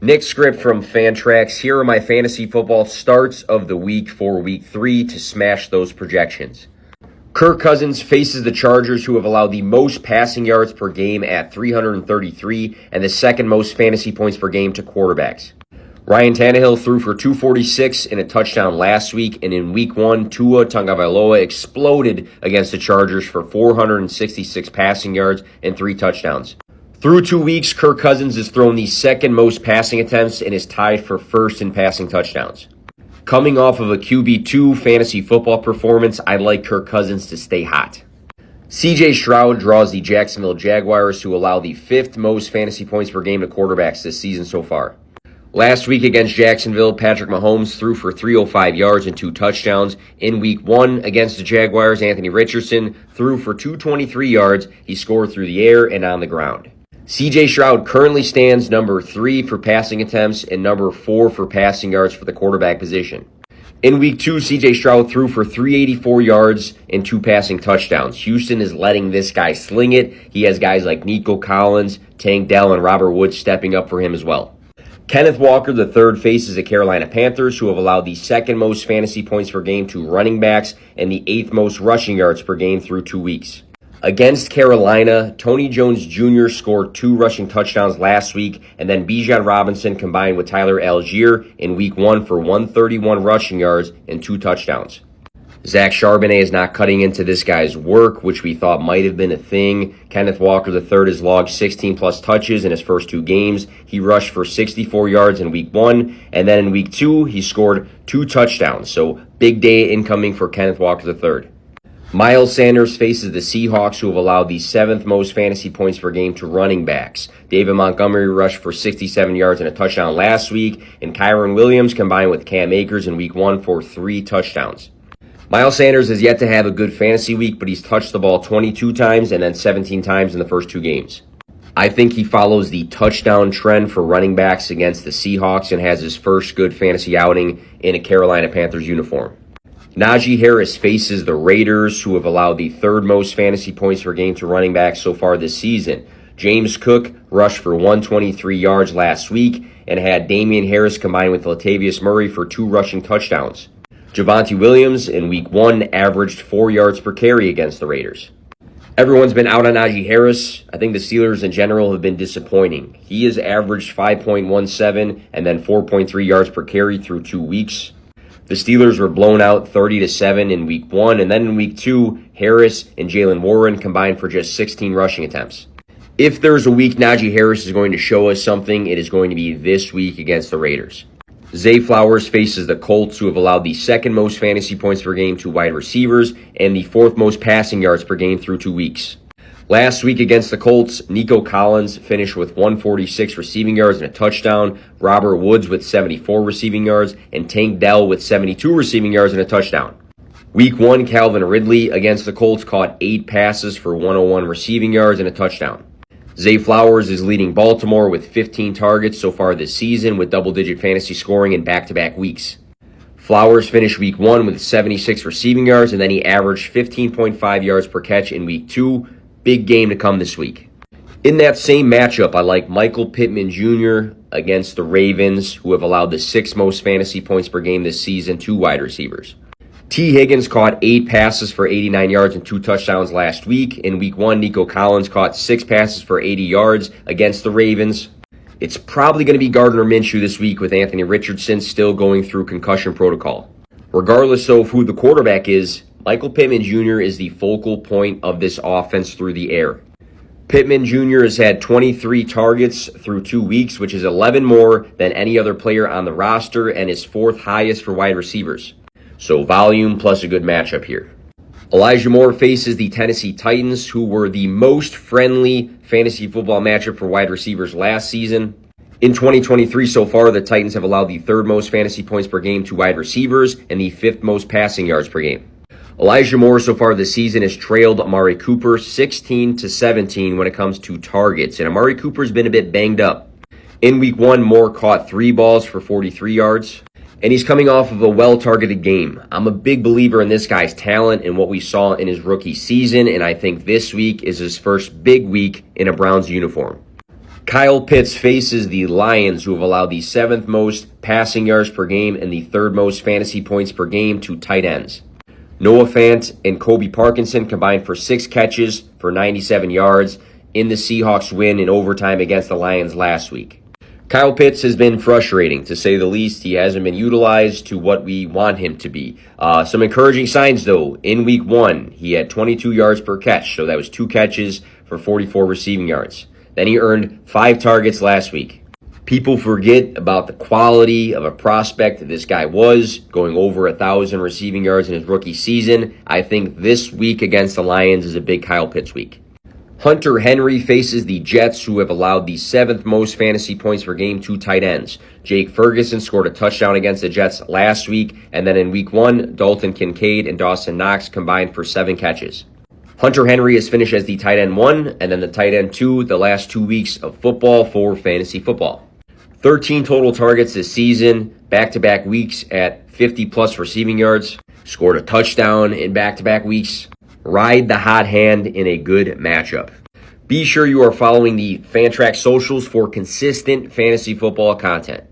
Nick Skrip from Fantrax. Here are my fantasy football starts of the week for week 3 to smash those projections. Kirk Cousins faces the Chargers, who have allowed the most passing yards per game at 333 and the second most fantasy points per game to quarterbacks. Ryan Tannehill threw for 246 and a touchdown last week, and in week 1, Tua Tagovailoa exploded against the Chargers for 466 passing yards and 3 touchdowns. Through 2 weeks, Kirk Cousins has thrown the second most passing attempts and is tied for first in passing touchdowns. Coming off of a QB2 fantasy football performance, I like Kirk Cousins to stay hot. CJ Stroud draws the Jacksonville Jaguars, who allow the 5th most fantasy points per game to quarterbacks this season so far. Last week against Jacksonville, Patrick Mahomes threw for 305 yards and 2 touchdowns. In week 1 against the Jaguars, Anthony Richardson threw for 223 yards. He scored through the air and on the ground. CJ Stroud currently stands number 3 for passing attempts and number 4 for passing yards for the quarterback position. In week 2, CJ Stroud threw for 384 yards and 2 passing touchdowns. Houston is letting this guy sling it. He has guys like Nico Collins, Tank Dell, and Robert Woods stepping up for him as well. Kenneth Walker III faces the Carolina Panthers, who have allowed the 2nd most fantasy points per game to running backs and the 8th most rushing yards per game through 2 weeks. Against Carolina, Tony Jones Jr. scored 2 rushing touchdowns last week, and then Bijan Robinson combined with Tyler Algier in week 1 for 131 rushing yards and 2 touchdowns. Zach Charbonnet is not cutting into this guy's work, which we thought might have been a thing. Kenneth Walker III has logged 16-plus touches in his first 2 games. He rushed for 64 yards in week 1, and then in week 2, he scored 2 touchdowns. So big day incoming for Kenneth Walker III. Miles Sanders faces the Seahawks, who have allowed the 7th most fantasy points per game to running backs. David Montgomery rushed for 67 yards and a touchdown last week, and Kyron Williams combined with Cam Akers in week 1 for 3 touchdowns. Miles Sanders has yet to have a good fantasy week, but he's touched the ball 22 times and then 17 times in the first 2 games. I think he follows the touchdown trend for running backs against the Seahawks and has his first good fantasy outing in a Carolina Panthers uniform. Najee Harris faces the Raiders, who have allowed the 3rd most fantasy points per game to running backs so far this season. James Cook rushed for 123 yards last week and had Damian Harris combined with Latavius Murray for 2 rushing touchdowns. Javonte Williams in week 1 averaged 4 yards per carry against the Raiders. Everyone's been out on Najee Harris. I think the Steelers in general have been disappointing. He has averaged 5.17 and then 4.3 yards per carry through 2 weeks. The Steelers were blown out 30-7 in week 1, and then in week 2, Harris and Jalen Warren combined for just 16 rushing attempts. If there's a week Najee Harris is going to show us something, it is going to be this week against the Raiders. Zay Flowers faces the Colts, who have allowed the 2nd most fantasy points per game to wide receivers and the 4th most passing yards per game through 2 weeks. Last week against the Colts, Nico Collins finished with 146 receiving yards and a touchdown, Robert Woods with 74 receiving yards, and Tank Dell with 72 receiving yards and a touchdown. Week 1, Calvin Ridley against the Colts caught 8 passes for 101 receiving yards and a touchdown. Zay Flowers is leading Baltimore with 15 targets so far this season with double-digit fantasy scoring in back-to-back weeks. Flowers finished week 1 with 76 receiving yards, and then he averaged 15.5 yards per catch in week 2. Big game to come this week. In that same matchup, I like Michael Pittman Jr. against the Ravens, who have allowed the 6th most fantasy points per game this season to wide receivers. T. Higgins caught 8 passes for 89 yards and 2 touchdowns last week. In week 1, Nico Collins caught 6 passes for 80 yards against the Ravens. It's probably going to be Gardner Minshew this week, with Anthony Richardson still going through concussion protocol. Regardless of who the quarterback is, Michael Pittman Jr. is the focal point of this offense through the air. Pittman Jr. has had 23 targets through 2 weeks, which is 11 more than any other player on the roster and is 4th highest for wide receivers. So volume plus a good matchup here. Elijah Moore faces the Tennessee Titans, who were the most friendly fantasy football matchup for wide receivers last season. In 2023 so far, the Titans have allowed the 3rd most fantasy points per game to wide receivers and the 5th most passing yards per game. Elijah Moore so far this season has trailed Amari Cooper 16-17 when it comes to targets, and Amari Cooper's been a bit banged up. In week 1, Moore caught 3 balls for 43 yards, and he's coming off of a well-targeted game. I'm a big believer in this guy's talent and what we saw in his rookie season, and I think this week is his first big week in a Browns uniform. Kyle Pitts faces the Lions, who have allowed the 7th most passing yards per game and the 3rd most fantasy points per game to tight ends. Noah Fant and Kobe Parkinson combined for 6 catches for 97 yards in the Seahawks win in overtime against the Lions last week. Kyle Pitts has been frustrating, to say the least. He hasn't been utilized to what we want him to be. Some encouraging signs, though. In week 1, he had 22 yards per catch, so that was 2 catches for 44 receiving yards. Then he earned 5 targets last week. People forget about the quality of a prospect that this guy was, going over 1,000 receiving yards in his rookie season. I think this week against the Lions is a big Kyle Pitts week. Hunter Henry faces the Jets, who have allowed the 7th most fantasy points per game to tight ends. Jake Ferguson scored a touchdown against the Jets last week, and then in week 1, Dalton Kincaid and Dawson Knox combined for 7 catches. Hunter Henry has finished as the tight end 1 and then the tight end 2 the last 2 weeks of football for fantasy football. 13 total targets this season, back-to-back weeks at 50-plus receiving yards. Scored a touchdown in back-to-back weeks. Ride the hot hand in a good matchup. Be sure you are following the Fantrax socials for consistent fantasy football content.